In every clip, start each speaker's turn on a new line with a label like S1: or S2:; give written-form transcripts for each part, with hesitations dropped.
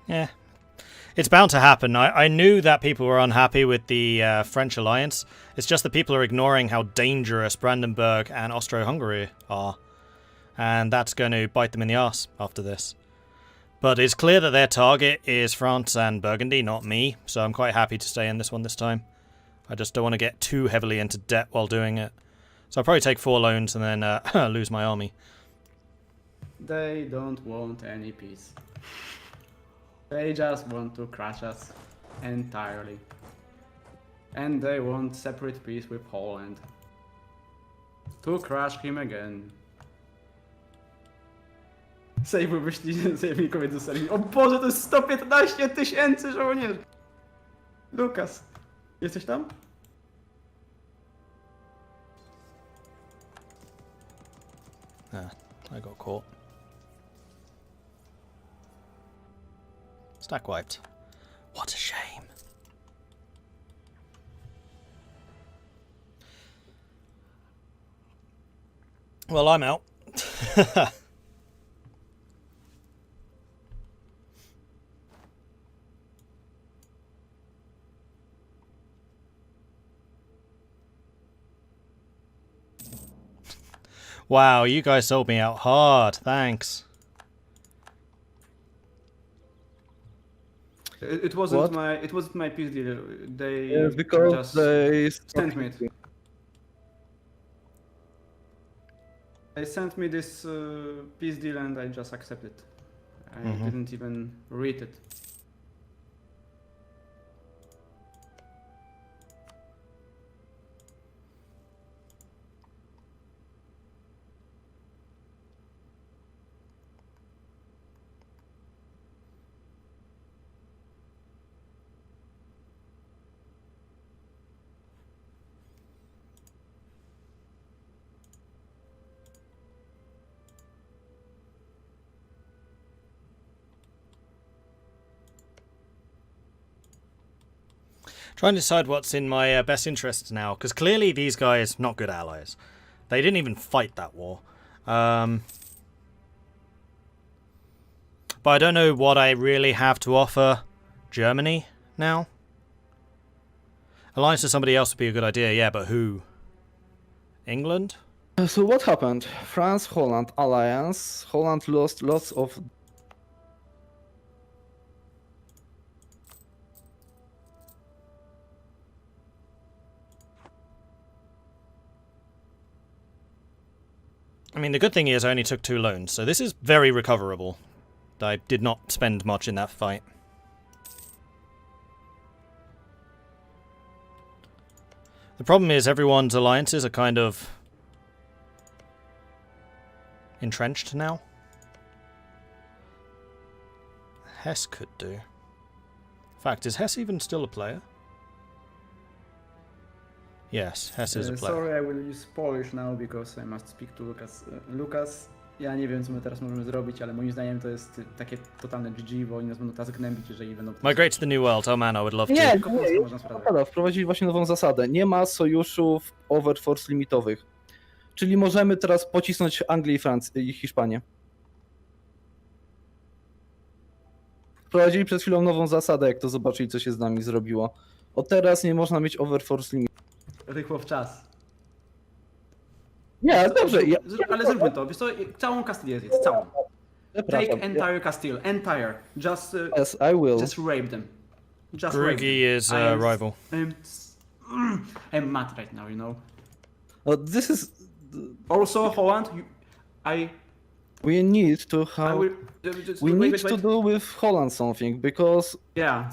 S1: Yeah. It's bound to happen. I knew that people were unhappy with the French alliance. It's just that people are ignoring how dangerous Brandenburg and Austro-Hungary are. And that's going to bite them in the arse after this. But it's clear that their target is France and Burgundy, not me. So I'm quite happy to stay in this one this time. I just don't want to get too heavily into debt while doing it. So I'll probably take 4 loans and then lose my army.
S2: They don't want any peace. They just want to crush us entirely. And they want separate peace with Holland. To crush him again. Sejmy wyszli sejmikowie do serii. O Boże, to jest 115 000 żołnierzy! Lukas, jesteś tam?
S1: I got caught. Stack wiped. What a shame. Well, I'm out. Wow, you guys sold me out hard. Thanks.
S2: It wasn't my peace deal. They
S3: because
S2: just
S3: they
S2: sent me it. They sent me this peace deal and I just accepted. I didn't even read it.
S1: Trying to decide what's in my best interests now, because clearly these guys, not good allies. They didn't even fight that war. But I don't know what I really have to offer Germany now. Alliance with somebody else would be a good idea, yeah, but who? England?
S3: So what happened? France-Holland alliance. Holland lost lots of...
S1: I mean, the good thing is I only took 2 loans, so this is very recoverable. I did not spend much in that fight. The problem is everyone's alliances are kind of entrenched now. Hesse could do. In fact, is Hesse even still a player? Yes, Hesse is a player.
S2: Sorry, I will use Polish now because I must speak to Lucas. Lucas, ja nie wiem co my teraz możemy zrobić, ale moim zdaniem to jest takie totalne GG, bo oni nas będą teraz gnębić, jeżeli będą...
S1: Migrate to the New World, oh man, I would love to.
S3: Nie, wprowadzili właśnie nową zasadę. Nie ma sojuszów overforce limitowych. Czyli możemy teraz pocisnąć Anglię i Francję i Hiszpanię. Wprowadzili przed chwilą nową zasadę, jak to zobaczyli, co się z nami zrobiło. Od teraz nie można mieć overforce limit.
S2: Rychło w czas.
S3: Nie, dobrze.
S2: Ale zróbmy to, wiesz co, całą Castylię zjedz, całą. Take entire Castile, entire. Just,
S3: yes, I will.
S2: Just rape them. Just
S1: Rugi
S2: rape them.
S1: is a rival.
S2: I'm mad right now, you know.
S3: This is...
S2: Also, Holland,
S3: We need to have... We need
S2: wait.
S3: to do with Holland something, because...
S2: Yeah.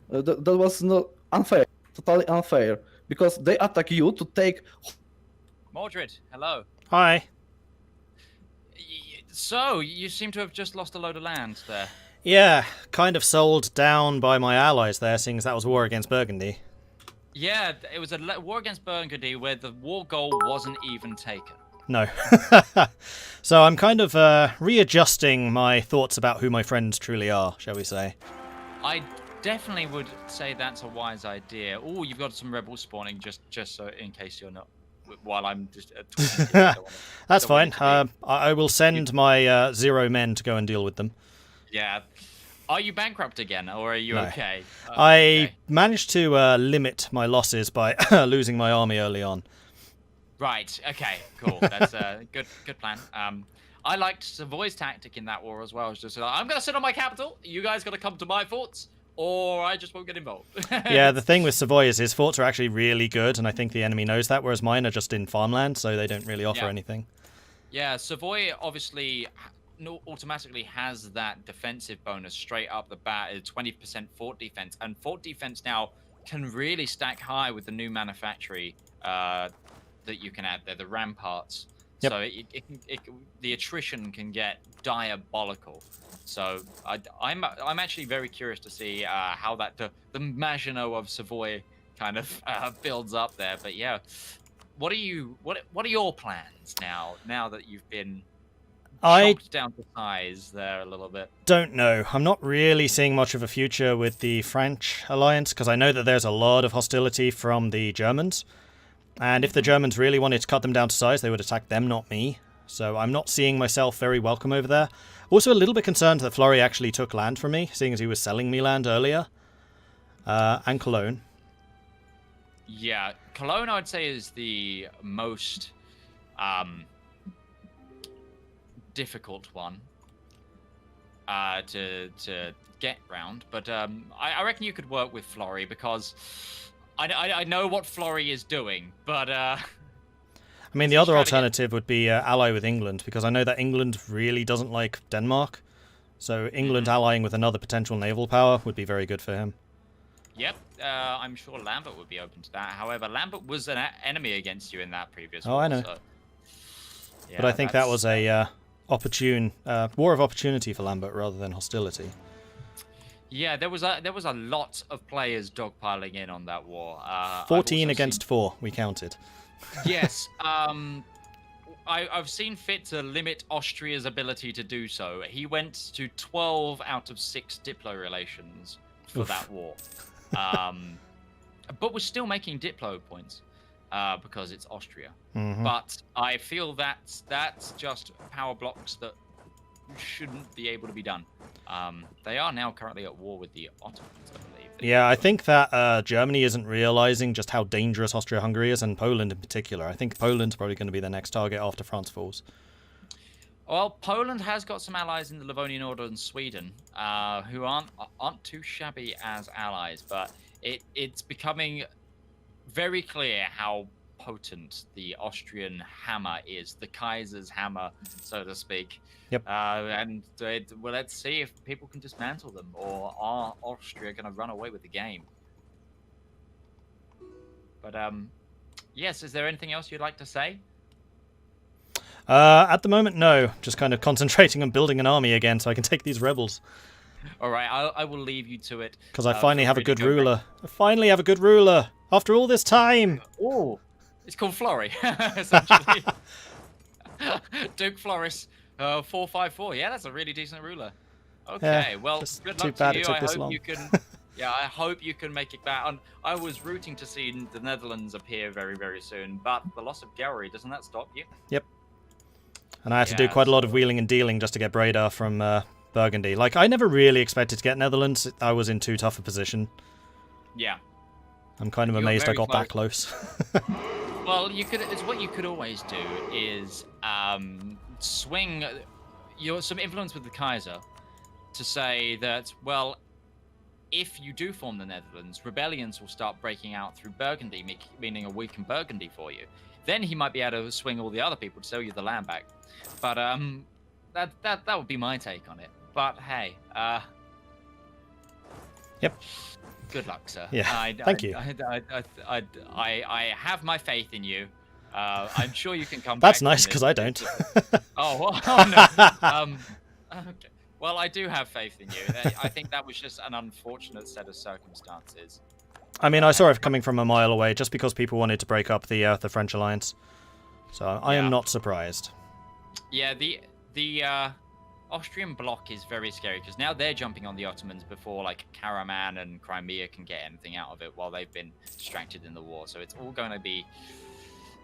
S3: That was not unfair. Totally unfair. Because they attack you to take...
S4: Mordred, hello.
S1: Hi.
S4: So, you seem to have just lost a load of land there.
S1: Yeah, kind of sold down by my allies there, seeing as that was war against Burgundy.
S4: Yeah, it was a war against Burgundy where the war goal wasn't even taken.
S1: No. So I'm kind of readjusting my thoughts about who my friends truly are, shall we say.
S4: I definitely would say that's a wise idea. Oh, you've got some rebels spawning just so in case you're not... While I'm just...
S1: That's fine. I will send my 0 men to go and deal with them.
S4: Yeah. Are you bankrupt again, or are you
S1: No.
S4: okay?
S1: I
S4: Okay.
S1: managed to limit my losses by losing my army early on.
S4: Right. Okay. Cool. That's a good plan. I liked Savoy's tactic in that war as well. It was just like, I'm gonna sit on my capital. You guys gotta come to my forts, or I just won't get involved.
S1: Yeah, the thing with Savoy is his forts are actually really good, and I think the enemy knows that, whereas mine are just in farmland, so they don't really offer
S4: Yeah.
S1: anything.
S4: Yeah, Savoy obviously automatically has that defensive bonus straight up the bat, 20% fort defense, and fort defense now can really stack high with the new manufactory that you can add there, the ramparts.
S1: Yep.
S4: So the attrition can get diabolical. So I'm actually very curious to see how that the Maginot of Savoy kind of builds up there. But yeah, what are your plans now that you've been chopped down to size there a little bit?
S1: Don't know. I'm not really seeing much of a future with the French alliance, because I know that there's a lot of hostility from the Germans. And if the Germans really wanted to cut them down to size, they would attack them, not me. So I'm not seeing myself very welcome over there. Also a little bit concerned that Fleury actually took land from me, seeing as he was selling me land earlier. And Cologne.
S4: Yeah, Cologne I would say is the most difficult one to get round. But I reckon you could work with Fleury, because I know what Fleury is doing, but
S1: I mean, the other alternative would be ally with England, because I know that England really doesn't like Denmark. So England allying with another potential naval power would be very good for him.
S4: Yep, I'm sure Lambert would be open to that. However, Lambert was an enemy against you in that previous war.
S1: I know.
S4: So, yeah,
S1: But I think that was a opportune war of opportunity for Lambert rather than hostility.
S4: Yeah, there was a lot of players dogpiling in on that war.
S1: 14 against 4, we counted.
S4: Yes, I've seen fit to limit Austria's ability to do so. He went to 12 out of 6 Diplo relations for that war. But we're still making Diplo points because it's Austria. But I feel that's just power blocks that shouldn't be able to be done. They are now currently at war with the Ottomans, I believe.
S1: Yeah, I think that Germany isn't realizing just how dangerous Austria-Hungary is, and Poland in particular. I think Poland's probably going to be the next target after France falls.
S4: Well, Poland has got some allies in the Livonian Order and Sweden, who aren't too shabby as allies, but it's becoming very clear how potent the Austrian hammer is, the Kaiser's hammer, so to speak.
S1: Yep.
S4: And well, let's see if people can dismantle them, or are Austria going to run away with the game? But yes, is there anything else you'd like to say?
S1: At the moment, no. Just kind of concentrating on building an army again so I can take these rebels.
S4: All right, I will leave you to it.
S1: Because I finally have a good ruler. I finally have a good ruler after all this time.
S4: Oh, it's called Fleury, essentially. Duke Floris, 454. Yeah, that's a really decent ruler. Okay,
S1: Yeah,
S4: well,
S1: just
S4: good
S1: too
S4: luck
S1: bad
S4: to
S1: it
S4: you.
S1: took
S4: I
S1: this
S4: hope
S1: long.
S4: you can. Yeah, I hope you can make it back. And I was rooting to see the Netherlands appear very, very soon, but the loss of Gallery, doesn't that stop you?
S1: Yep. And I had to do quite a lot of wheeling and dealing just to get Breda from Burgundy. Like, I never really expected to get Netherlands. I was in too tough a position.
S4: Yeah.
S1: I'm kind of amazed I got that close.
S4: Well, it's what you could always do is swing some influence with the Kaiser to say that, well, if you do form the Netherlands, rebellions will start breaking out through Burgundy, meaning a weakened Burgundy for you. Then he might be able to swing all the other people to sell you the land back. But that would be my take on it. But hey,
S1: Yep.
S4: Good luck, sir.
S1: Yeah. Thank you.
S4: I have my faith in you. I'm sure you can come back.
S1: That's nice because I don't.
S4: Oh no. Okay. Well, I do have faith in you. I think that was just an unfortunate set of circumstances.
S1: I mean, I saw it coming from a mile away just because people wanted to break up the French alliance. So I am not surprised.
S4: Yeah, the Austrian bloc is very scary because now they're jumping on the Ottomans before like Karaman and Crimea can get anything out of it while they've been distracted in the war. So it's all going to be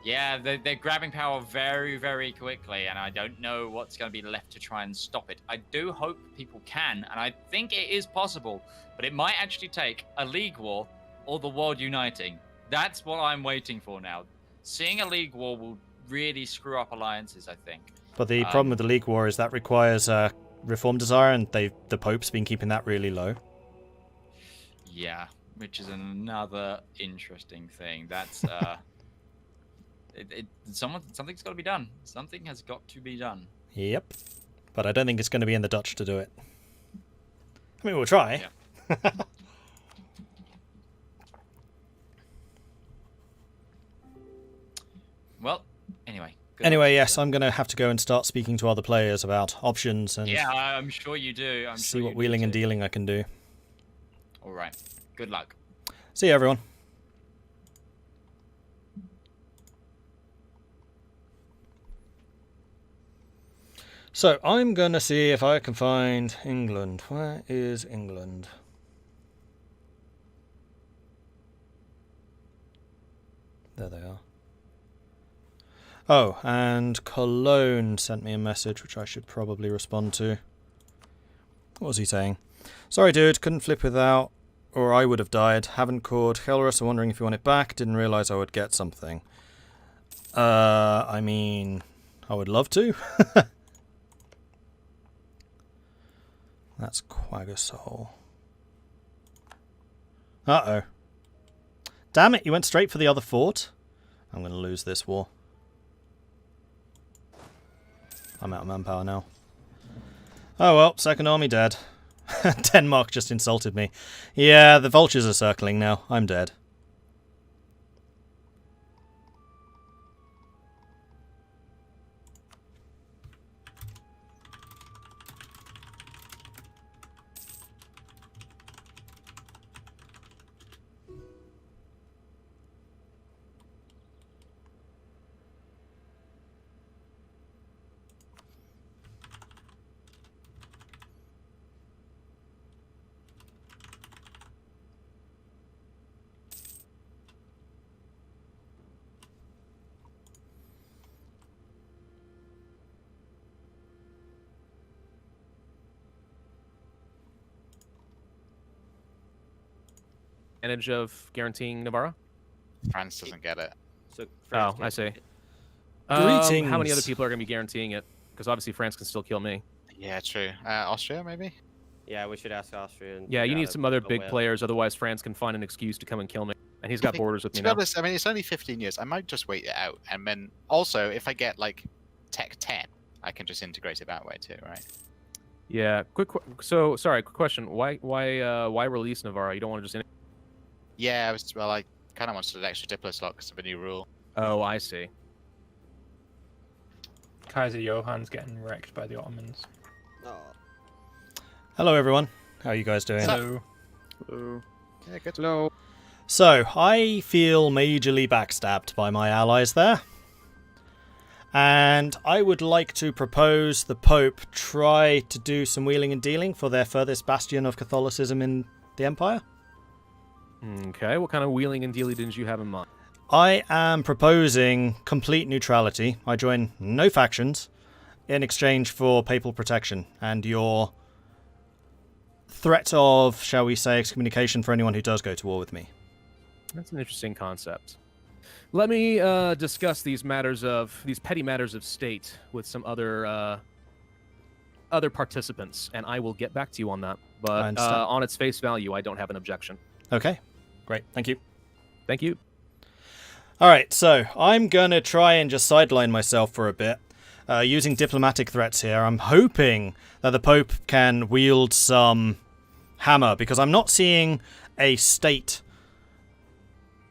S4: Yeah, they're grabbing power very, very quickly, and I don't know what's going to be left to try and stop it. I do hope people can, and I think it is possible, but it might actually take a League War or the world uniting. That's what I'm waiting for now. Seeing a League War will really screw up alliances, I think.
S1: But the problem with the League War is that requires reform desire, and the Pope's been keeping that really low.
S4: Yeah, which is another interesting thing. That's something's got to be done. Something has got to be done.
S1: Yep. But I don't think it's going to be in the Dutch to do it. I mean, we'll try.
S4: Yeah. Well, anyway.
S1: Anyway, yes, I'm going to have to go and start speaking to other players about options and
S4: Yeah, I'm sure you do.
S1: see what wheeling and dealing I can do.
S4: All right. Good luck.
S1: See you, everyone. So, I'm going to see if I can find England. Where is England? There they are. Oh, and Cologne sent me a message, which I should probably respond to. What was he saying? Sorry, dude, couldn't flip without, or I would have died. Haven't called Helrus, I'm wondering if you want it back. Didn't realise I would get something. I mean, I would love to. That's Quagasol. Uh-oh. Damn it, you went straight for the other fort? I'm going to lose this war. I'm out of manpower now. Oh well, second army dead. Denmark just insulted me. Yeah, the vultures are circling now. I'm dead.
S5: Advantage of guaranteeing Navarra?
S6: France doesn't get it.
S7: So
S5: Oh, I see.
S1: Greetings.
S5: How many other people are going to be guaranteeing it? Because obviously France can still kill me.
S6: Yeah, true. Austria, maybe?
S7: Yeah, we should ask Austria. And
S5: Yeah, you
S7: figure
S5: need
S7: out
S5: some other
S7: the
S5: big
S7: whale.
S5: players, otherwise France can find an excuse to come and kill me. And he's got borders with me
S6: To be
S5: now.
S6: honest, I mean, it's only 15 years. I might just wait it out. And then also, if I get, like, Tech 10, I can just integrate it that way too, right?
S5: Yeah, quick question. Why release Navarra? You don't want to just...
S6: Yeah, I kind of wanted an extra Diplo slot because of a new rule.
S5: Oh, I see.
S8: Kaiser Johann's getting wrecked by the Ottomans.
S7: Oh.
S1: Hello, everyone. How are you guys doing?
S8: Hello.
S6: Yeah, good.
S3: Hello.
S1: So, I feel majorly backstabbed by my allies there. And I would like to propose the Pope try to do some wheeling and dealing for their furthest bastion of Catholicism in the Empire.
S5: Okay, what kind of wheeling and dealing did you have in mind?
S1: I am proposing complete neutrality. I join no factions in exchange for papal protection and your threat of, shall we say, excommunication for anyone who does go to war with me.
S5: That's an interesting concept. Let me discuss these petty matters of state with some other participants, and I will get back to you on that.
S1: I
S5: But
S1: understand.
S5: on its face value, I don't have an objection.
S1: Okay, great. Thank you.
S5: Thank you.
S1: Alright, so I'm going to try and just sideline myself for a bit. Using diplomatic threats here, I'm hoping that the Pope can wield some hammer, because I'm not seeing a state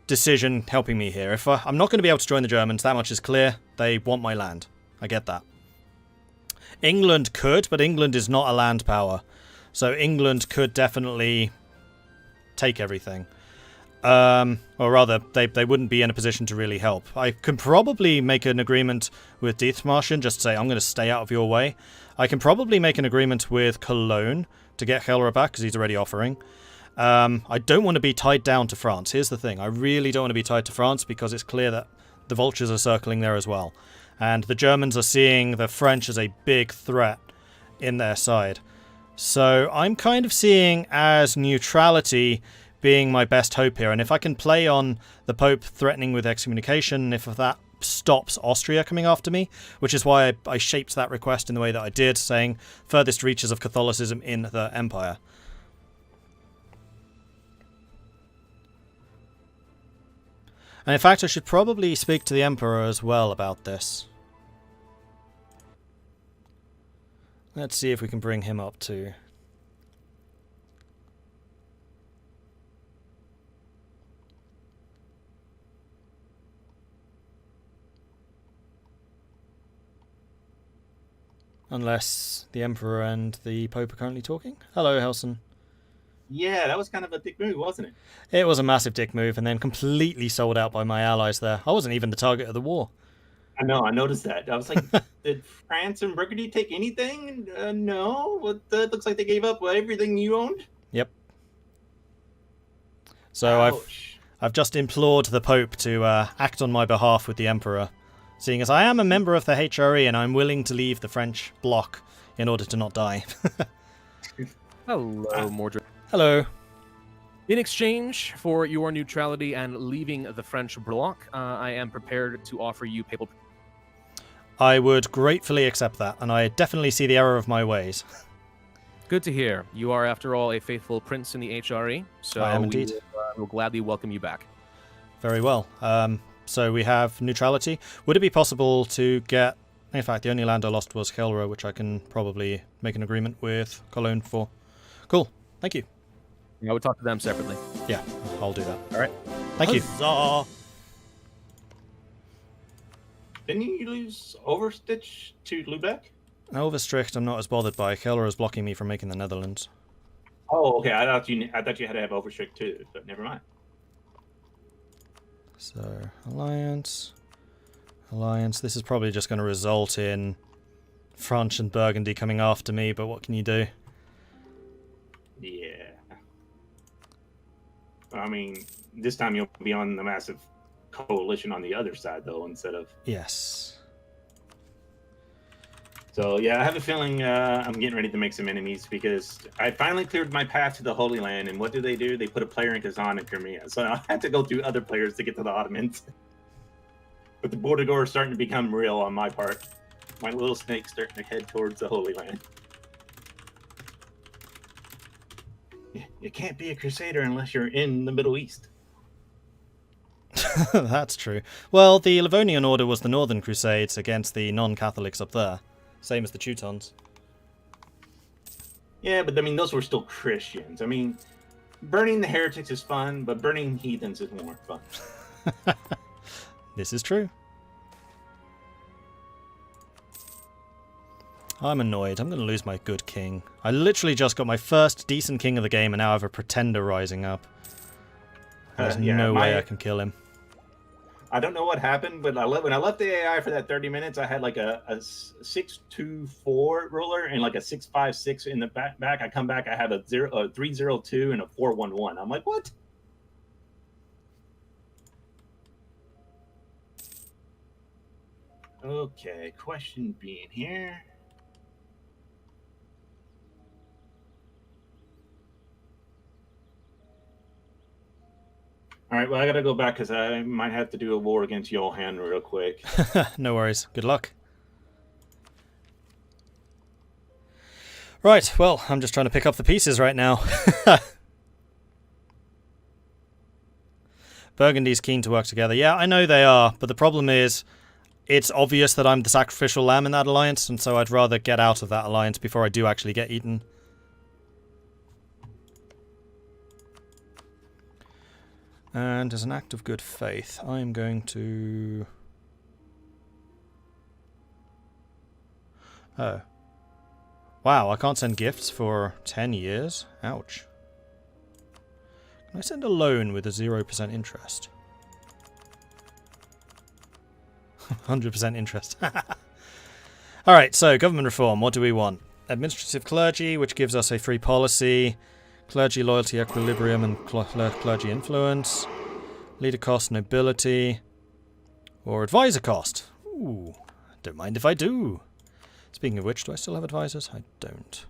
S1: decision helping me here. If I'm not going to be able to join the Germans, that much is clear. They want my land. I get that. England could, but England is not a land power. So England could definitely take everything. Or rather, they wouldn't be in a position to really help. I can probably make an agreement with Dithmarschen, just to say, I'm going to stay out of your way. I can probably make an agreement with Cologne to get Helra back, because he's already offering. I don't want to be tied down to France. Here's the thing. I really don't want to be tied to France, because it's clear that the vultures are circling there as well. And the Germans are seeing the French as a big threat in their side. So I'm kind of seeing as neutrality being my best hope here. And if I can play on the Pope threatening with excommunication, if that stops Austria coming after me, which is why I shaped that request in the way that I did, saying furthest reaches of Catholicism in the Empire. And in fact, I should probably speak to the Emperor as well about this. Let's see if we can bring him up too. Unless the Emperor and the Pope are currently talking. Hello, Helson.
S9: Yeah, that was kind of a dick move, wasn't it?
S1: It was a massive dick move, and then completely sold out by my allies there. I wasn't even the target of the war.
S9: I know, I noticed that. I was like, did France and Burgundy take anything? No. What? Looks like they gave up everything you owned?
S1: Yep. So
S9: Ouch.
S1: I've just implored the Pope to act on my behalf with the Emperor, seeing as I am a member of the HRE and I'm willing to leave the French bloc in order to not die.
S5: Hello, Mordred.
S1: Hello.
S5: In exchange for your neutrality and leaving the French bloc, I am prepared to offer you papal...
S1: I would gratefully accept that, and I definitely see the error of my ways.
S5: Good to hear. You are, after all, a faithful prince in the HRE, so
S1: I am indeed.
S5: We'll gladly welcome you back.
S1: Very well. So we have neutrality. Would it be possible to get... In fact, the only land I lost was Kelra, which I can probably make an agreement with Cologne for. Cool. Thank you.
S5: I would talk to them separately.
S1: Yeah, I'll do that.
S5: All right.
S1: Thank you.
S9: Huzzah! Didn't you lose Overstitch to Lubeck?
S1: Overstrict, I'm not as bothered by. Kelra is blocking me from making the Netherlands.
S9: Oh, okay. I thought you had to have Overstitch too, but never mind.
S1: So, Alliance. Alliance. This is probably just going to result in France and Burgundy coming after me, but what can you do?
S9: Yeah. I mean, this time you'll be on the massive coalition on the other side, though, instead of...
S1: Yes.
S9: So, yeah, I have a feeling I'm getting ready to make some enemies, because I finally cleared my path to the Holy Land, and what do? They put a player in Kazan and Crimea. So I had to go through other players to get to the Ottomans. But the border gore is starting to become real on my part. My little snake's starting to head towards the Holy Land. You can't be a crusader unless you're in the Middle East.
S1: That's true. Well, the Livonian Order was the Northern Crusades against the non-Catholics up there. Same as the Teutons.
S9: Yeah, but I mean, those were still Christians. I mean, burning the heretics is fun, but burning heathens is more fun.
S1: This is true. I'm annoyed. I'm going to lose my good king. I literally just got my first decent king of the game and now I have a pretender rising up. There's no way I can kill him.
S9: I don't know what happened, but when I left the AI for that 30 minutes, I had like a 624 ruler and like a 656 in the back. I come back, I have a 302 and a 411. I'm like, what? Okay, question being here. All right, well, I gotta go back because I might have to do a war against Johan real quick.
S1: No worries. Good luck. Right, well, I'm just trying to pick up the pieces right now. Burgundy's keen to work together. Yeah, I know they are, but the problem is it's obvious that I'm the sacrificial lamb in that alliance, and so I'd rather get out of that alliance before I do actually get eaten. And as an act of good faith, I'm going to... Oh. Wow, I can't send gifts for 10 years? Ouch. Can I send a loan with a 0% interest? 100% interest. Alright, so government reform, what do we want? Administrative clergy, which gives us a free policy. Clergy loyalty, equilibrium, and clergy influence. Leader cost, nobility. Or advisor cost. Ooh, don't mind if I do. Speaking of which, do I still have advisors? I don't.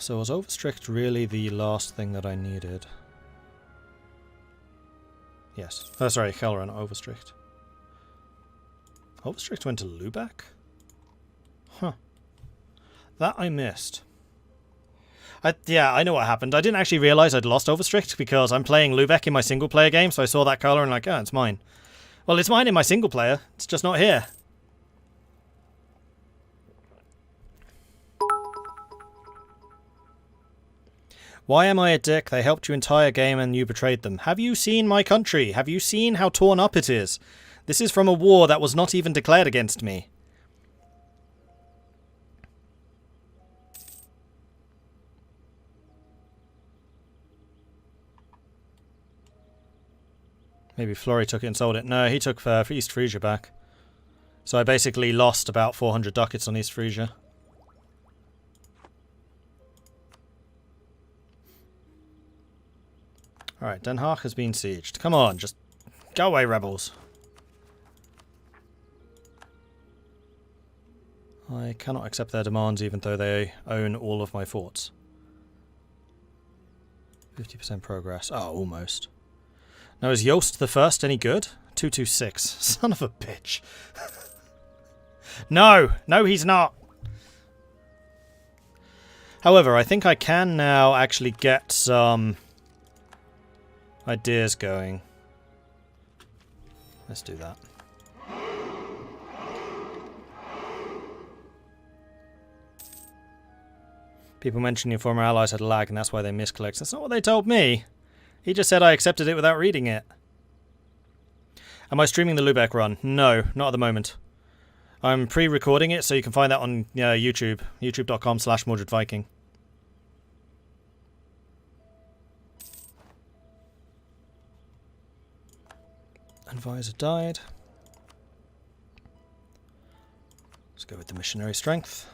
S1: So was Overstrict really the last thing that I needed? Yes. Oh, sorry, Kelra, not Overstrict. Overstrict went to Lubeck? Huh. That I missed. Yeah, I know what happened. I didn't actually realise I'd lost Overstrict because I'm playing Lubeck in my single player game, so I saw that colour and like, oh, it's mine. Well, it's mine in my single player. It's just not here. Why am I a dick? They helped you entire game and you betrayed them. Have you seen my country? Have you seen how torn up it is? This is from a war that was not even declared against me. Maybe Flory took it and sold it. No, he took East Frisia back. So I basically lost about 400 ducats on East Frisia. Alright, Den Haag has been sieged. Come on, just go away, rebels. I cannot accept their demands even though they own all of my forts. 50% progress. Oh, almost. Now, is Yost the First any good? 226. Son of a bitch. No! No, he's not! However, I think I can now actually get some ideas going. Let's do that. People mentioned your former allies had lag and that's why they misclicked. That's not what they told me. He just said I accepted it without reading it. Am I streaming the Lubeck run? No, not at the moment. I'm pre-recording it so you can find that on YouTube. youtube.com/Mordred Viking. Advisor died. Let's go with the missionary strength.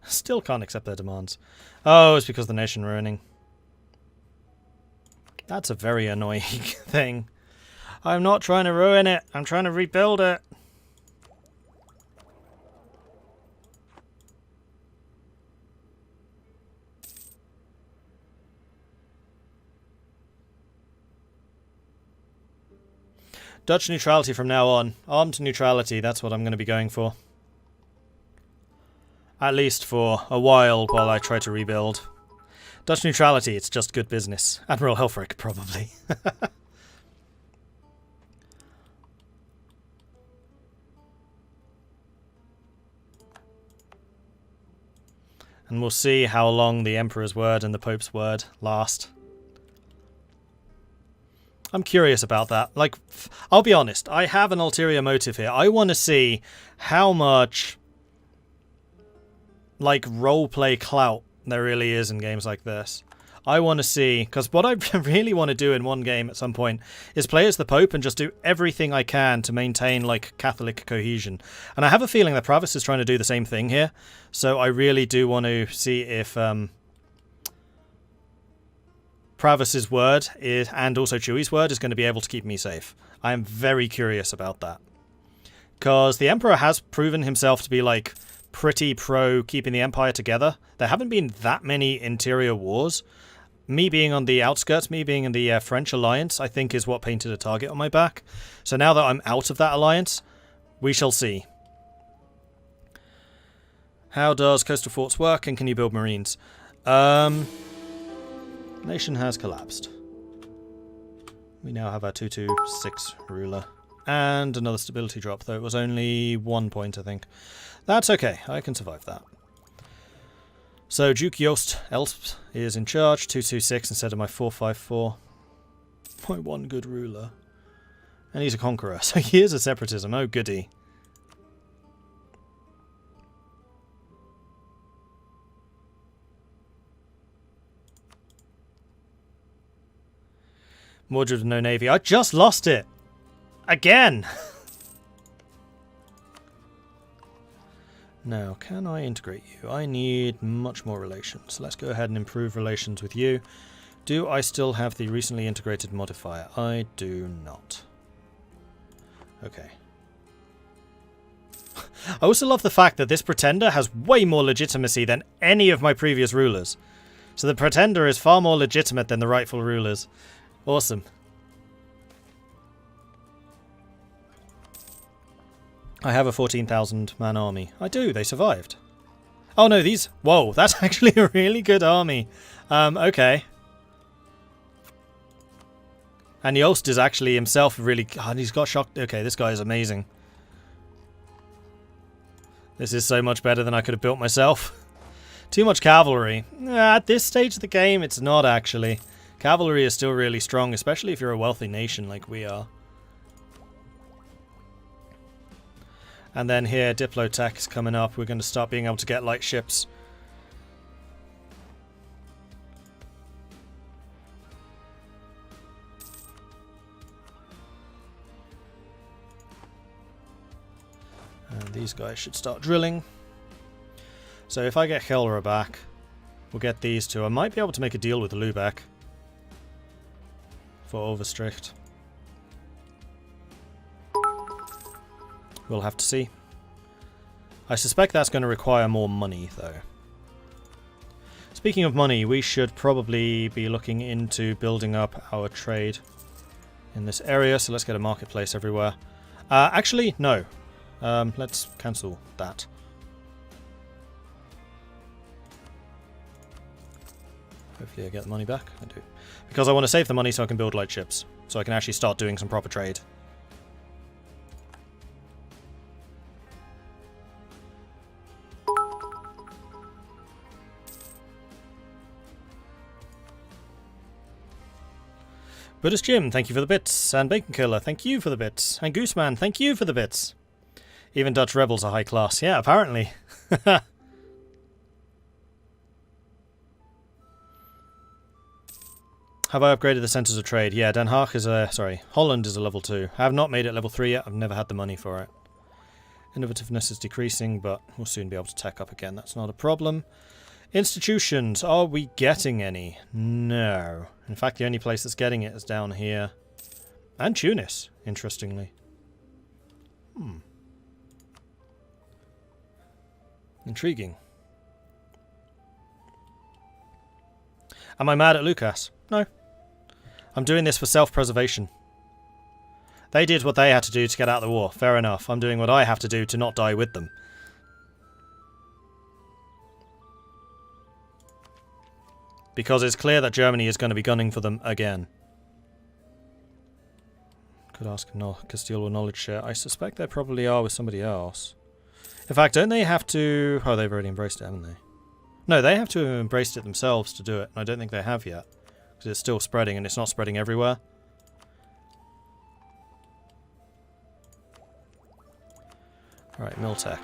S1: Still can't accept their demands. Oh, it's because of the nation ruining. That's a very annoying thing. I'm not trying to ruin it. I'm trying to rebuild it. Dutch neutrality from now on. Armed neutrality, that's what I'm going to be going for. At least for a while I try to rebuild. Dutch neutrality, it's just good business. Admiral Helfrich, probably. And we'll see how long the Emperor's word and the Pope's word last. I'm curious about that. Like, I'll be honest, I have an ulterior motive here. I want to see how much, like, roleplay clout there really is in games like this. I want to see, because what I really want to do in one game at some point is play as the Pope and just do everything I can to maintain, like, Catholic cohesion. And I have a feeling that Pravis is trying to do the same thing here, so I really do want to see if Pravis's word is, and also Chewie's word is going to be able to keep me safe. I am very curious about that. Because the Emperor has proven himself to be, like, pretty pro keeping the Empire together. There haven't been that many interior wars. Me being on the outskirts, me being in the French alliance, I think is what painted a target on my back. So now that I'm out of that alliance, we shall see. How does coastal forts work and can you build marines? Nation has collapsed. We now have our 226 ruler. And another stability drop, though it was only 1 point, I think. That's okay, I can survive that. So Duke Jost Elst is in charge, 226 instead of my 454. My one good ruler. And he's a conqueror, so he is a separatism. Oh, goody. Mordred with no navy. I just lost it! Again! Now, can I integrate you? I need much more relations. Let's go ahead and improve relations with you. Do I still have the recently integrated modifier? I do not. Okay. I also love the fact that this pretender has way more legitimacy than any of my previous rulers. So the pretender is far more legitimate than the rightful rulers. Awesome. I have a 14,000 man army. I do, they survived. Oh no, these... Whoa, that's actually a really good army. Okay. And Yost is actually himself really... God, he's got shocked... Okay, this guy is amazing. This is so much better than I could have built myself. Too much cavalry. At this stage of the game, it's not actually. Cavalry is still really strong, especially if you're a wealthy nation like we are. And then here, Diplotech is coming up. We're going to start being able to get light ships. And these guys should start drilling. So if I get Helra back, we'll get these two. I might be able to make a deal with Lubeck for Overstricht. We'll have to see. I suspect that's going to require more money, though. Speaking of money, we should probably be looking into building up our trade in this area. So let's get a marketplace everywhere. Actually, no. Let's cancel that. Hopefully I get the money back. I do. Because I want to save the money so I can build light ships. So I can actually start doing some proper trade. Buddhist Jim, thank you for the bits. And Bacon Killer, thank you for the bits. And Gooseman, thank you for the bits. Even Dutch rebels are high class. Yeah, apparently. Have I upgraded the centres of trade? Yeah, Den Haag is a... Sorry, Holland is a level 2. I have not made it level 3 yet. I've never had the money for it. Innovativeness is decreasing, but we'll soon be able to tech up again. That's not a problem. Institutions. Are we getting any? No. In fact, the only place that's getting it is down here. And Tunis, interestingly. Intriguing. Am I mad at Lucas? No. I'm doing this for self-preservation. They did what they had to do to get out of the war. Fair enough. I'm doing what I have to do to not die with them. Because it's clear that Germany is going to be gunning for them again. Could ask Castile with knowledge share. I suspect they probably are with somebody else. In fact, don't they have to... Oh, they've already embraced it, haven't they? No, they have to have embraced it themselves to do it. And I don't think they have yet. Because it's still spreading, and it's not spreading everywhere. Alright, Miltech.